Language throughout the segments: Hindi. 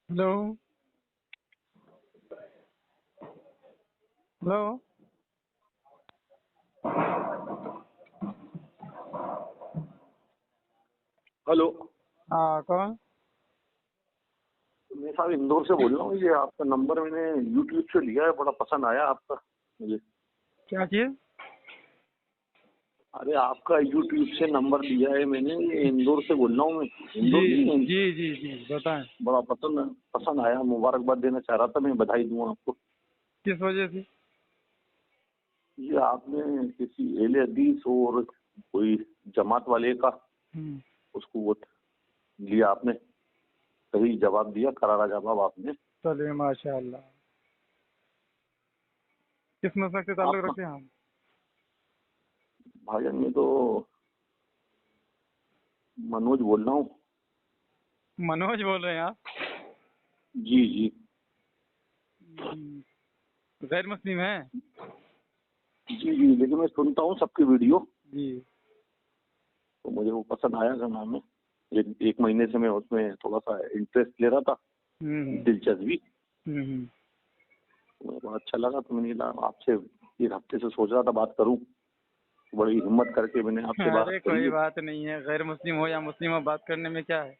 हेलो। हेलो। हेलो। हाँ, कौन? मैं साहब इंदौर से बोल रहा हूँ। ये आपका नंबर मैंने यूट्यूब से लिया है, बड़ा पसंद आया आपका मुझे। क्या चीज़? अरे आपका यूट्यूब से नंबर लिया है मैंने। ये इंदौर से बोल रहा हूँ मैं। जी इंदौर नहीं है। जी जी जी, बताएं। बड़ा पसंद पसंद आया, मुबारकबाद देना चाह रहा था, मैं बधाई दूँ आपको। किस वजह से? ये आपने किसी एले हदीस और कोई जमात वाले का हम्म। उसको वोट लिया आपने। सही जवाब दिया, करारा जवाब आपने। चलिए, माशाअल्लाह। किस मसलक से ताल्लुक़ आप रखते हैं हम? भाईजान मैं तो मनोज बोल रहा हूँ। मनोज बोल रहे हैं आप? जी जी। गैर मुस्लिम हैं? जी जी, लेकिन मैं सुनता हूँ सबकी वीडियो, जी। तो मुझे वो पसंद आया था नाम में। एक महीने से मैं उसमें थोड़ा सा इंटरेस्ट ले रहा था, हम्म दिलचस्पी। हम्म हम्म। तो मुझे बहुत अच्छा लगा, तो मैंने कहा आपसे एक हफ्ते से सोच रहा था बात करूं। बड़ी हिम्मत करके मैंने आपसे बात अरे करी कोई है। बात नहीं है, गैर मुस्लिम हो या मुस्लिम हो, बात करने में क्या है।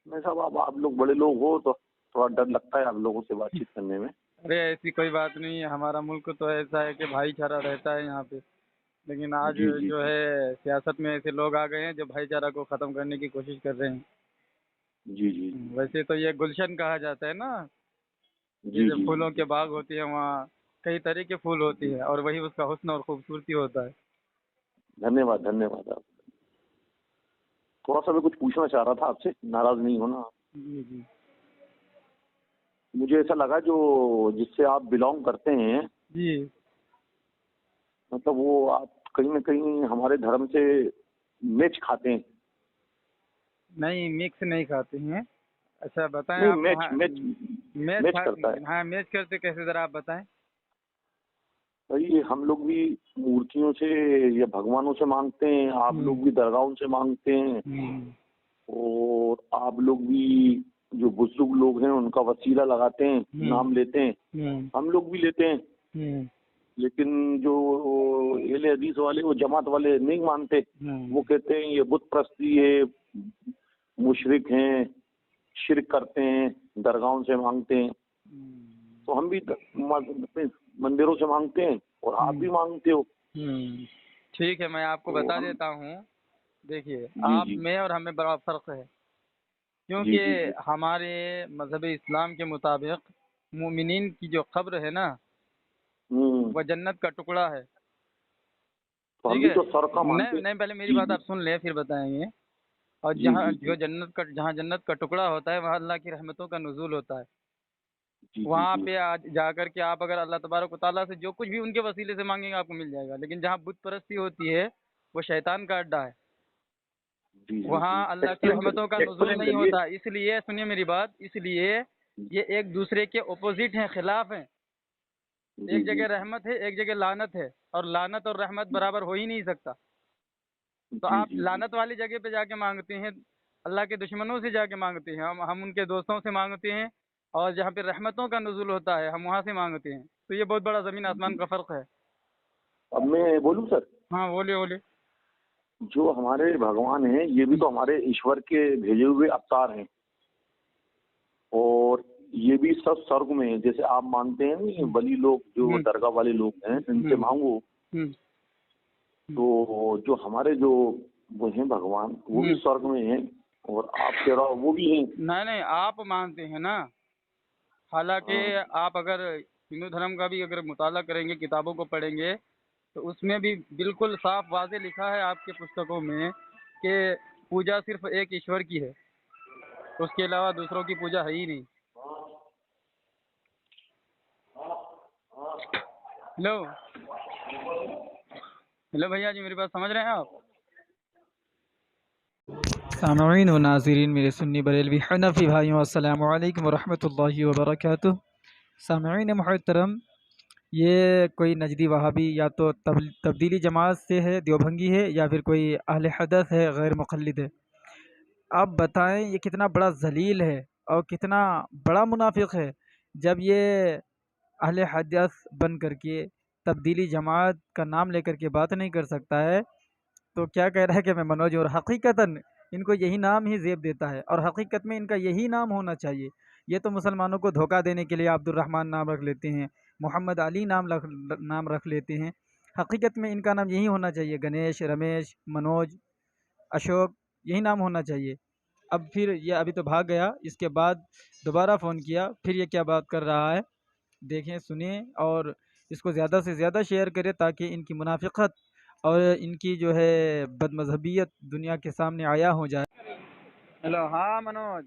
मैं साहब आप लोग बड़े लोग हो तो थोड़ा डर लगता है आप लोगों से बातचीत करने में। अरे ऐसी कोई बात नहीं है, हमारा मुल्क तो ऐसा है कि भाईचारा रहता है यहाँ पे। लेकिन आज जी जी जो जी। है सियासत में ऐसे लोग आ गए हैं जो भाईचारा को ख़त्म करने की कोशिश कर रहे हैं। जी जी जी। वैसे तो ये गुलशन कहा जाता है ना। ये जी जो जी फूलों जी के बाग होती है वहाँ कई तरह के फूल होती जी। है और वही उसका हुस्न और खूबसूरती होता है। धन्यवाद धन्यवाद आप। थोड़ा सा मैं कुछ पूछना चाह रहा था आपसे, नाराज नहीं होना। जी जी मुझे ऐसा लगा जो जिससे आप बिलोंग करते हैं, जी। मतलब वो आप कहीं ना कहीं हमारे धर्म से मैच खाते हैं। नहीं, मिक्स नहीं खाते हैं। अच्छा बताएं नहीं, आप मैच कहाँ? मैच मैच मैच खा। करता है। हाँ, मैच करते कैसे, ज़रा आप बताएं। भाई हम लोग भी मूर्तियों से या भगवानों से मांगते हैं, आप हम्म लोग भी दरगाहों से मांगते हैं। हम्म और आप लोग भी जो बुजुर्ग लोग हैं उनका वसीला लगाते हैं, हम्म नाम लेते हैं। हम्म हम लोग भी लेते हैं। हम्म लेकिन जो अहले हदीस वाले, वो जमात वाले नहीं मानते। वो हम्म कहते हैं ये बुत परस्ती है, मुशरिक हैं, शिरक करते हैं, दरगाहों से मांगते हैं। हम्म तो हम भी अपने मंदिरों से मांगते हैं और आप हम्म भी मांगते हो। हम्म। ठीक है, मैं आपको तो बता हम। देता हूँ। देखिए, जी आप जी में और हमें बड़ा फ़र्क है। क्योंकि जी जी जी। हमारे मज़हब इस्लाम के मुताबिक मोमिनीन की जो कब्र है ना, हम्म। वह जन्नत का टुकड़ा है। तो हम ठीक भी है। तो सर का मानते नहीं हैं। नहीं, पहले मेरी जी बात जी आप सुन लें फिर बताएंगे। और जी जहाँ जी जो जी जहाँ जन्नत का टुकड़ा होता है वहाँ अल्लाह की रहमतों का नुज़ूल होता है। जी जी वहाँ जी। पे आज जाकर के आप अगर अल्लाह तबारक व तआला से जो कुछ भी उनके वसीले से मांगेंगे आपको मिल जाएगा। लेकिन जहाँ बुत परस्ती होती है, वो शैतान का अड्डा है। जी जी जी। वहाँ अल्लाह की एक्सप्लेन रहमतों का करिए, नुज़ूल एक्सप्लेन नहीं करिए। होता। इसलिए सुनिए मेरी बात, इसलिए ये एक दूसरे के ऑपोजिट हैं, खिलाफ हैं। जी एक जी जगह रहमत है, एक जगह लानत है, और लानत और रहमत बराबर हो ही नहीं सकता। तो जी आप जी जी। लानत वाली जगह पे जाके मांगते हैं, अल्लाह के दुश्मनों से जाके मांगते हैं, हम उनके दोस्तों से मांगते हैं। और जहाँ पे रहमतों का नुज़ूल होता है हम वहाँ से मांगते हैं। तो ये बहुत बड़ा ज़मीन आसमान जी। का फ़र्क है। अब मैं बोलूँ सर, हाँ, बोलिए बोलिए। जो हमारे भगवान हैं ये भी तो हमारे ईश्वर के भेजे हुए अवतार हैं। और ये भी सब स्वर्ग में है। जैसे आप मानते हैं नहीं, हम्म वली लोग जो हम्म दरगाह वाले लोग हैं इनसे हम्म मांगो। हम्म तो जो हमारे जो वो हैं भगवान, वो भी हम्म। स्वर्ग में हैं। और आप कह रहा हो वो भी हैं। नहीं नहीं, आप मानते हैं ना। हालांकि हाँ। आप अगर हिंदू धर्म का भी अगर मुताला करेंगे, किताबों को पढ़ेंगे, तो उसमें भी बिल्कुल साफ वाज़े लिखा है आपके पुस्तकों में कि पूजा सिर्फ एक ईश्वर की है, उसके अलावा दूसरों की पूजा है ही नहीं। हेलो। हेलो भैया जी, मेरी बात समझ रहे हैं आप? सामईन व नाज़रीन मेरे सुन्नी बरेलवी हनफ़ी भाइयों, अस्सलामु अलैकुम वरहमतुल्लाहि वबरकातुहू। सामईन मोहतरम, ये कोई नजदी वहाबी या तो तब्दीली जमात से है, देवभंगी है, या फिर कोई अहले हदस है, गैर मुक़ल्लिद है। आप बताएं ये कितना बड़ा जलील है और कितना बड़ा मुनाफिक है जब ये अहले हदीस बन करके तब्दीली जमात का नाम लेकर के बात नहीं कर सकता है, तो क्या कह रहा है कि मैं मनोज हूँ। और हकीकतन इनको यही नाम ही ज़ेब देता है और हकीकत में इनका यही नाम होना चाहिए। ये तो मुसलमानों को धोखा देने के लिए अब्दुर्रहमान नाम रख लेते हैं, मोहम्मद अली नाम रख लेते हैं। हकीकत में इनका नाम यही होना चाहिए, गणेश, रमेश, मनोज, अशोक, यही नाम होना चाहिए। अब फिर ये अभी तो भाग गया, इसके बाद दोबारा फ़ोन किया, फिर ये क्या बात कर रहा है देखें, सुनिए और इसको ज़्यादा से ज़्यादा शेयर करें ताकि इनकी मुनाफ़िक़त और इनकी जो है बदमज़हबियत दुनिया के सामने आया हो जाए। हेलो, हाँ मनोज।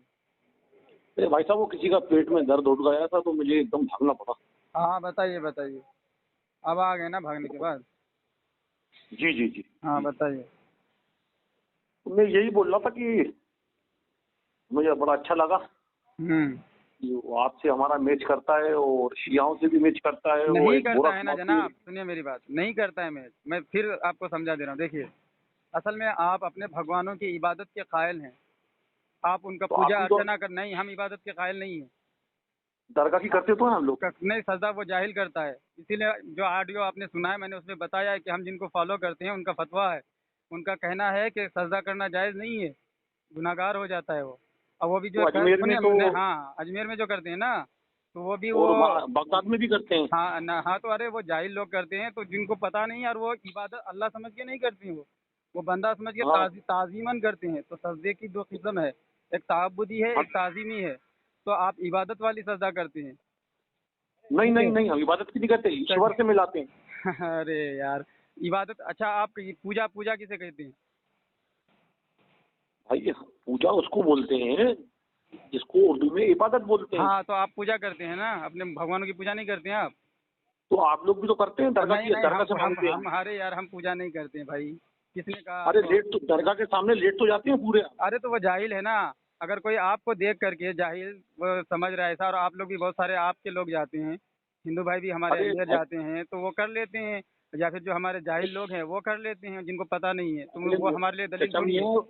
अरे भाई साहब, वो किसी का पेट में दर्द उठ गया था तो मुझे एकदम भागना पड़ा। हाँ बताइए बताइए, अब आ गए ना भागने के बाद? जी जी जी हाँ जी। बताइए। तो मैं यही बोल रहा था कि मुझे बड़ा अच्छा लगा हम्म। कि वो आपसे हमारा मैच करता है और शियाओं से भी मैच करता है। वो नहीं एक करता है ना गोरखनाथी। जनाब, सुनिए मेरी बात, नहीं करता है मैच। मैं फिर आपको समझा दे रहा हूँ, देखिए असल में आप अपने भगवानों की इबादत के कायल हैं, आप उनका तो आप पूजा भी तो अर्चना कर, नहीं हम इबादत के कायल नहीं हैं। दरगाह की करते तो हैं हम लोग। नहीं, सजदा वो जाहिल करता है, इसीलिए जो ऑडियो आपने सुना है मैंने उसमें बताया है कि हम जिनको फॉलो करते हैं उनका फतवा है, उनका कहना है कि सजदा करना जायज़ नहीं है, गुनाहगार हो जाता है वो। और वो भी तो जो अजमेर में सुनिए तो हाँ अजमेर में जो करते हैं ना, तो वो भी वो और बगदाद में भी करते हैं। हाँ ना, हाँ तो अरे वो जाहिल लोग करते हैं, तो जिनको पता नहीं है, और वो इबादत अल्लाह समझ के नहीं करते हैं, वो बंदा समझ के हाँ ताजीमन करते हैं। तो सजदे की दो किस्म है, एक ताबुदी है, हाँ। एक ताजीमी है। तो आप इबादत वाली सजदा करते हैं, नहीं ठीक नहीं है? नहीं, हम इबादत की नहीं करते, ईश्वर से मिलाते हैं। अरे यार, इबादत अच्छा, आप ये पूजा पूजा किसे कहते हैं? भाई पूजा उसको बोलते हैं जिसको उर्दू में इबादत बोलते हैं। हाँ तो आप पूजा करते हैं ना, अपने भगवानों की पूजा नहीं करते हैं आप? तो आप लोग भी तो करते हैं, दरगाह नहीं की नहीं, दरगाह से मांगते हैं। हम अरे यार हम पूजा नहीं करते हैं भाई, किसने कहा अरे आपको? लेट तो दरगाह के सामने लेट तो जाते हैं पूरे। अरे तो वो जाहिल है ना, अगर कोई आपको देख करके जाहिल वो समझ रहा है ऐसा, और आप लोग भी बहुत सारे आपके लोग जाते हैं, हिंदू भाई भी हमारे अरे अजमेर भाई, जाते हैं, तो वो कर लेते हैं, या फिर जो हमारे जाहिल लोग हैं वो कर लेते हैं जिनको पता नहीं है, तो वो हमारे लिए दलील चचा थोड़ी है। मियाँ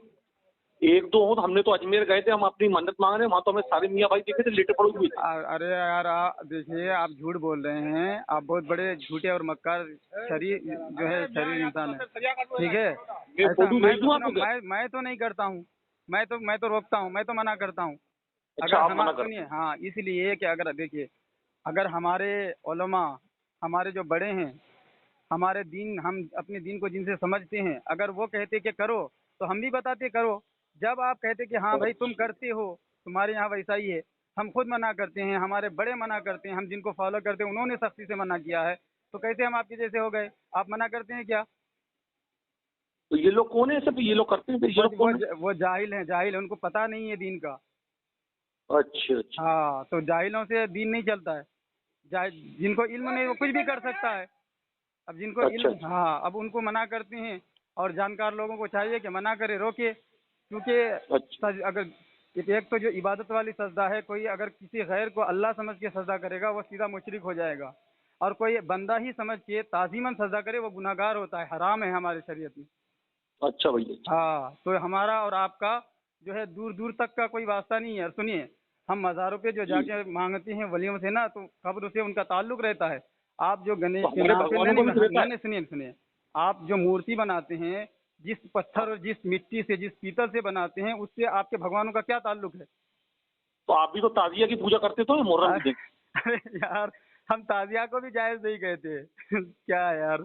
एक दो हो तो हमने तो अजमेर गए थे, हम अपनी मन्नत मांग रहे हैं, वहाँ तो हमें सारे मियाँ भाई देखे थे, लेटे पड़े हुए थे। अरे यार देखिए, आप झूठ बोल रहे हैं, आप बहुत बड़े झूठे और मक्कार शरीर जो है, शरीर इंसान है, ठीक है? मैं ऐसा फोटो मैं भेज तो दूँ सुनो, आपको क्या? मैं तो नहीं करता हूँ, मैं तो रोकता हूँ, मैं तो मना करता हूँ। अच्छा, अगर आप हम मना सुनिए, करते हैं। हाँ इसलिए कि अगर देखिए, अगर हमारे उलमा, हमारे जो बड़े हैं, हमारे दीन, हम अपने दीन को जिनसे समझते हैं, अगर वो कहते कि करो तो हम भी बताते करो। जब आप कहते कि हाँ भाई तुम करते हो, तुम्हारे यहाँ वैसा ही है, हम खुद मना करते हैं, हमारे बड़े मना करते हैं, हम जिनको फॉलो करते हैं उन्होंने सख्ती से मना किया है, तो कैसे हम आपके जैसे हो गए? आप मना करते हैं क्या? तो ये लोग कौन है? सब ये लोग करते हैं, फिर ये वो लोग वो कौन है? वो जाहिल हैं, जाहिल हैं, उनको पता नहीं है दीन का। अच्छा अच्छा। हाँ तो जाहिलों से दीन नहीं चलता है। जिनको इल्म नहीं वो कुछ भी कर सकता है। अब जिनको अच्छा इल्म, अच्छा हाँ अब उनको मना करते हैं, और जानकार लोगों को चाहिए कि मना करे, रोके, क्योंकि अच्छा। अगर एक तो जो इबादत वाली सजदा है, कोई अगर किसी गैर को अल्लाह समझ के सजदा करेगा वो सीधा मुशरिक हो जाएगा, और कोई बंदा ही समझ के ताजीमन सजदा करे वो गुनाहगार होता है, हराम है हमारी शरीयत में। अच्छा भैया, अच्छा। हाँ तो हमारा और आपका जो है दूर दूर तक का कोई वास्ता नहीं है। और सुनिए, हम मज़ारों पे जो जी। जाके मांगते हैं वलियों से ना, तो कब्र से उनका ताल्लुक रहता है। आप जो तो गणेश के हमारे नाम पे, नहीं भगवानों नहीं को भी तो रहता नहीं है। नहीं, सुनिए सुनिए, आप जो मूर्ति बनाते हैं, जिस पत्थर और जिस मिट्टी से, जिस पीतल से बनाते हैं, उससे आपके भगवानों का क्या ताल्लुक है? तो आप भी तो ताजिया की पूजा करते तो मुहर्रम के दिन। अरे यार, हम ताजिया को भी जायज़ नहीं कहते क्या यार,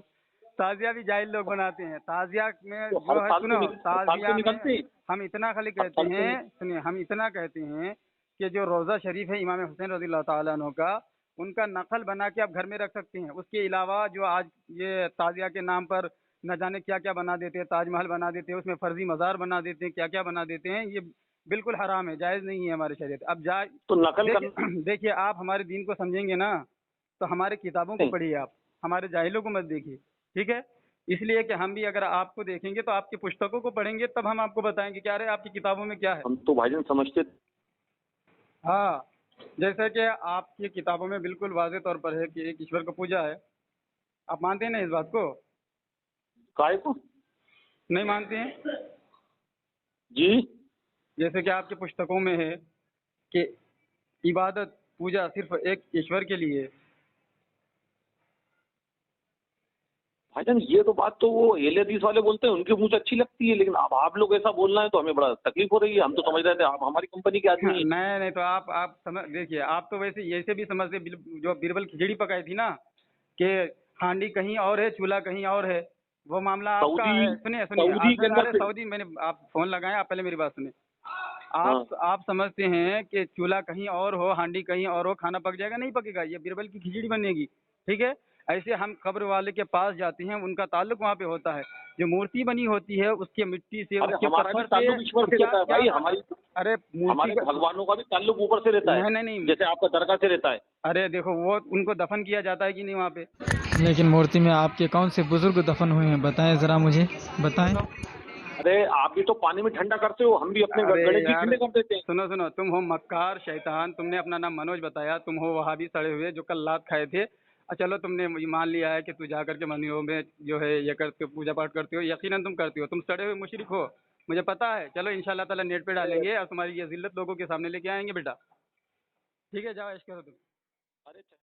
ताजिया भी जाहिल लोग बनाते हैं। ताजिया में तो जो है, सुनो, हर साल तो ताजिया में निकलते हैं। हम इतना खाली हर कहते साल तो हैं, सुनिए हम इतना कहते हैं कि जो रोज़ा शरीफ है इमाम हुसैन रज़ी अल्लाह ताला अन्हु का, उनका नकल बना के आप घर में रख सकते हैं। उसके अलावा जो आज ये ताजिया के नाम पर न जाने क्या क्या बना देते हैं, ताजमहल बना देते हैं, उसमें फर्जी मज़ार बना देते हैं, क्या क्या बना देते हैं, ये बिल्कुल हराम है, जायज़ नहीं है हमारी शरीयत। अब जा तो नकल देखिए करते देखिए, आप हमारे दीन को समझेंगे ना, तो हमारे किताबों को हैं। पढ़िए आप, हमारे जाहिलों को मत देखिए, ठीक है? इसलिए कि हम भी अगर आपको देखेंगे तो आपकी पुस्तकों को पढ़ेंगे, तब हम आपको बताएंगे कि अरे आपकी किताबों में क्या है। हम तो भाईजान समझते। हाँ, जैसे कि आपकी किताबों में बिल्कुल वाज़ेह तौर पर है कि एक ईश्वर को पूजा है। आप मानते हैं ना इस बात को? काय को? नहीं मानते हैं? जी। जैसे कि आपकी पुस्तकों में है कि इबादत पूजा सिर्फ एक ईश्वर के लिए है। भाईजान ये तो बात तो वो अहले हदीस वाले बोलते हैं, उनकी मुझे अच्छी लगती है, लेकिन अब आप लोग ऐसा बोलना है तो हमें बड़ा तकलीफ हो रही है। हम तो समझ रहे थे आप हमारी कंपनी के आदमी हैं। नहीं नहीं, तो आप समझ देखिए, आप तो वैसे ऐसे भी समझते जो बीरबल खिचड़ी पकाई थी ना, कि हांडी कहीं और है चूल्हा कहीं और है, वो मामला आपका सऊदी है। सुनिए सुनिए, सऊदी के अंदर अरे सऊदी, मैंने आप फोन लगाए, आप पहले मेरी बात सुनिए। हाँ आप समझते हैं कि चूल्हा कहीं और हो, हांडी कहीं और हो, खाना पक जाएगा? नहीं पकेगा, ये बीरबल की खिचड़ी बनेगी। ठीक है, ऐसे हम कब्र वाले के पास जाते हैं, उनका ताल्लुक वहाँ पे होता है। जो मूर्ति बनी होती है उसके मिट्टी से, अरे उसके हमारा भी पत्थर ताल्लुक से, ईश्वर तो से क्या रहता है क्या भाई। हमारी अरे मूर्ति हमारे का, भगवानों का भी ताल्लुक ऊपर से रहता है, नहीं नहीं, जैसे आपका दरगाह से रहता है। अरे देखो, वो उनको दफन किया जाता है कि नहीं वहाँ पे? लेकिन मूर्ति में आपके कौन से बुजुर्ग दफन हुए हैं, बताएं ज़रा मुझे, बताएं। अरे आप भी तो पानी में ठंडा करते हो, हम भी अपने अरे गणेश जी यार, ठंडे कर देते हैं। सुनो सुनो, तुम हो मक्कार शैतान, तुमने अपना नाम मनोज बताया, तुम हो वहाबी सड़े हुए जो कल लात खाए थे। चलो, तुमने ये मान लिया है कि तू जा करके मंदिरों में जो है ये करते हो, पूजा पाठ करते हो, यकीनन तुम करते हो, तुम सड़े हुए मुशरिक हो, मुझे पता है। चलो इंशाल्लाह ताला नेट पे डालेंगे और तुम्हारी ये जिल्लत लोगों के सामने लेके आएंगे बेटा। ठीक है, जाओ ऐश करो तुम। अरे